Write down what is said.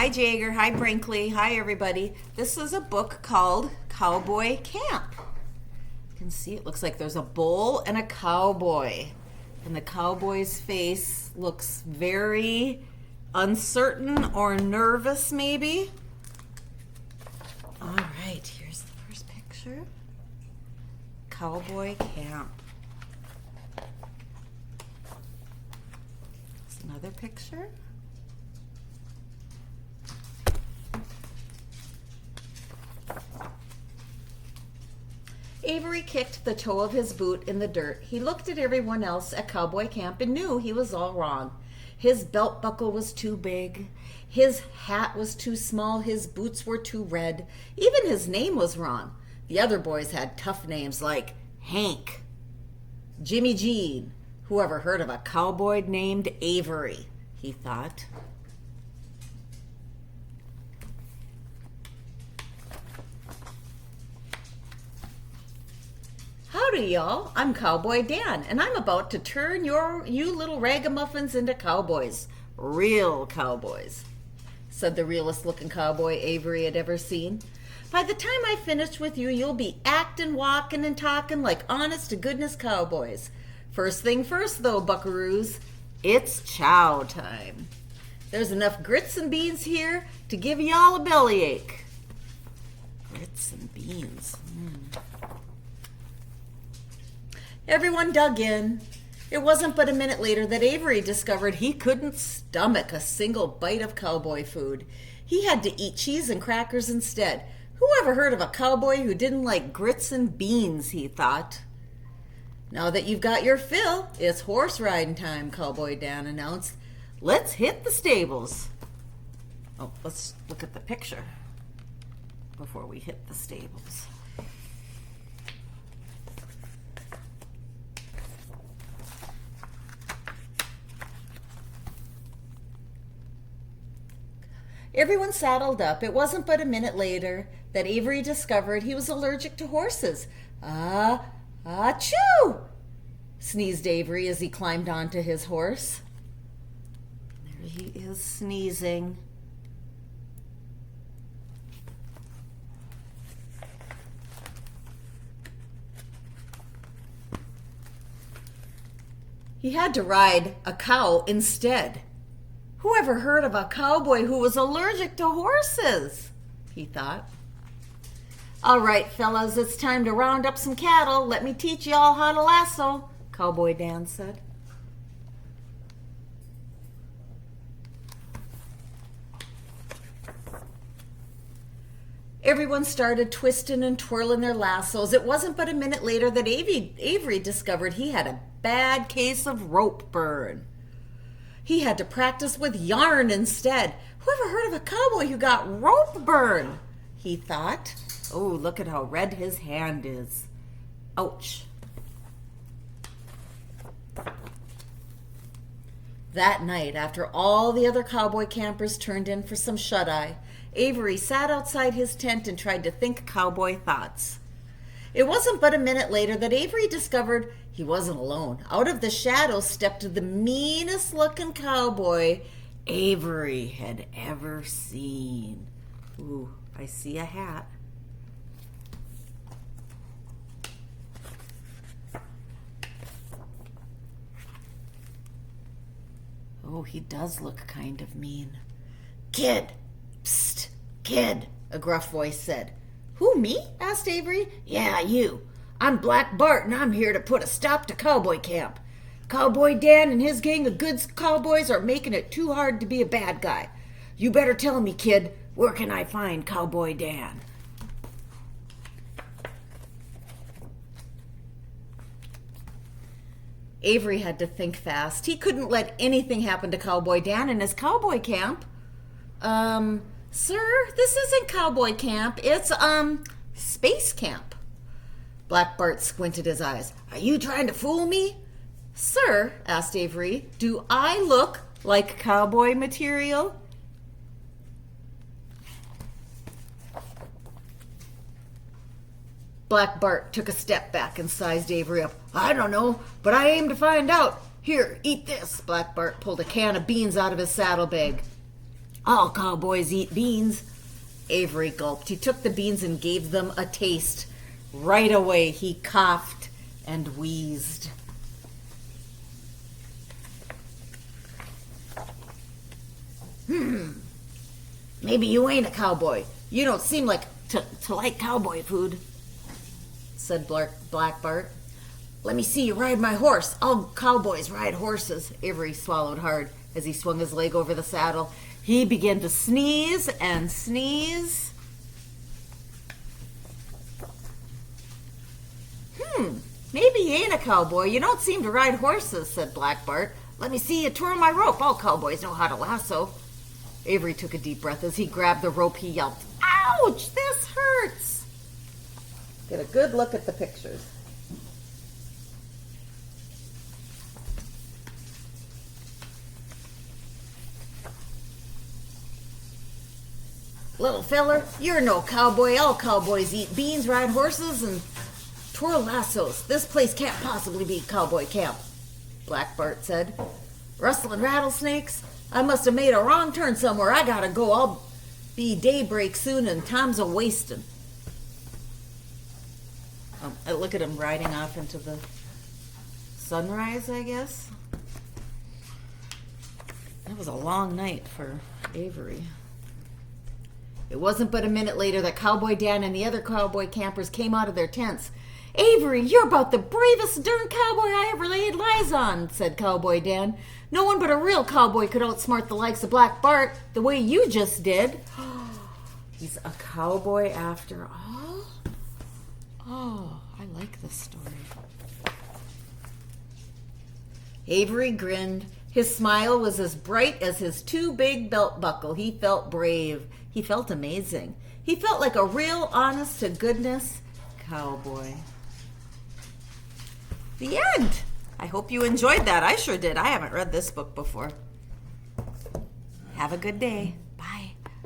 Hi Jagger, hi Brinkley, hi everybody. This is a book called Cowboy Camp. You can see it looks like there's a bull and a cowboy. And the cowboy's face looks very uncertain or nervous maybe. All right, here's the first picture. Cowboy Camp. Here's another picture. Avery kicked the toe of his boot in the dirt. He looked at everyone else at Cowboy Camp and knew he was all wrong. His belt buckle was too big. His hat was too small. His boots were too red. Even his name was wrong. The other boys had tough names like Hank, Jimmy Jean. Who ever heard of a cowboy named Avery, he thought. Howdy, y'all. I'm Cowboy Dan, and I'm about to turn you little ragamuffins into cowboys. Real cowboys, said the realest-looking cowboy Avery had ever seen. By the time I finish with you, you'll be acting, walking, and talking like honest-to-goodness cowboys. First thing first, though, buckaroos, it's chow time. There's enough grits and beans here to give y'all a bellyache. Grits and beans. Everyone dug in. It wasn't but a minute later that Avery discovered he couldn't stomach a single bite of cowboy food. He had to eat cheese and crackers instead. Who ever heard of a cowboy who didn't like grits and beans, he thought. Now that you've got your fill, it's horse riding time, Cowboy Dan announced. Let's hit the stables. Oh, let's look at the picture before we hit the stables. Everyone saddled up. It wasn't but a minute later that Avery discovered he was allergic to horses. Achoo! Sneezed Avery as he climbed onto his horse. There he is sneezing. He had to ride a cow instead. Who ever heard of a cowboy who was allergic to horses? He thought. All right, fellas, it's time to round up some cattle. Let me teach y'all how to lasso, Cowboy Dan said. Everyone started twisting and twirling their lassos. It wasn't but a minute later that Avery discovered he had a bad case of rope burn. He had to practice with yarn instead. Who ever heard of a cowboy who got rope burn? He thought. Oh, look at how red his hand is. Ouch. That night, after all the other cowboy campers turned in for some shut-eye, Avery sat outside his tent and tried to think cowboy thoughts. It wasn't but a minute later that Avery discovered he wasn't alone. Out of the shadows stepped the meanest-looking cowboy Avery had ever seen. Ooh, I see a hat. Oh, he does look kind of mean. Kid! Psst! Kid! A gruff voice said. Who, me? Asked Avery. Yeah, you. I'm Black Bart, and I'm here to put a stop to Cowboy Camp. Cowboy Dan and his gang of good cowboys are making it too hard to be a bad guy. You better tell me, kid, where can I find Cowboy Dan? Avery had to think fast. He couldn't let anything happen to Cowboy Dan in his cowboy camp. Sir, this isn't cowboy camp. It's, space camp. Black Bart squinted his eyes. Are you trying to fool me? Sir, asked Avery, do I look like cowboy material? Black Bart took a step back and sized Avery up. I don't know, but I aim to find out. Here, eat this. Black Bart pulled a can of beans out of his saddlebag. All cowboys eat beans. Avery gulped. He took the beans and gave them a taste. Right away, he coughed and wheezed. Maybe you ain't a cowboy. You don't seem like to like cowboy food, said Black Bart. Let me see you ride my horse. All cowboys ride horses. Avery swallowed hard as he swung his leg over the saddle. He began to sneeze and sneeze. Maybe you ain't a cowboy. You don't seem to ride horses, said Black Bart. Let me see you twirl my rope. All cowboys know how to lasso. Avery took a deep breath. As he grabbed the rope, he yelped, "Ouch, this hurts!" Get a good look at the pictures. Little feller, you're no cowboy. All cowboys eat beans, ride horses, and twirl lassos. This place can't possibly be cowboy camp, Black Bart said. Rustling rattlesnakes? I must have made a wrong turn somewhere. I gotta go. I'll be daybreak soon and time's a-wasting. Look at him riding off into the sunrise, I guess. That was a long night for Avery. It wasn't but a minute later that Cowboy Dan and the other cowboy campers came out of their tents. Avery, you're about the bravest darn cowboy I ever laid eyes on, said Cowboy Dan. No one but a real cowboy could outsmart the likes of Black Bart the way you just did. He's a cowboy after all? Oh, I like this story. Avery grinned. His smile was as bright as his too big belt buckle. He felt brave. He felt amazing. He felt like a real honest-to-goodness cowboy. The end. I hope you enjoyed that. I sure did. I haven't read this book before. Have a good day.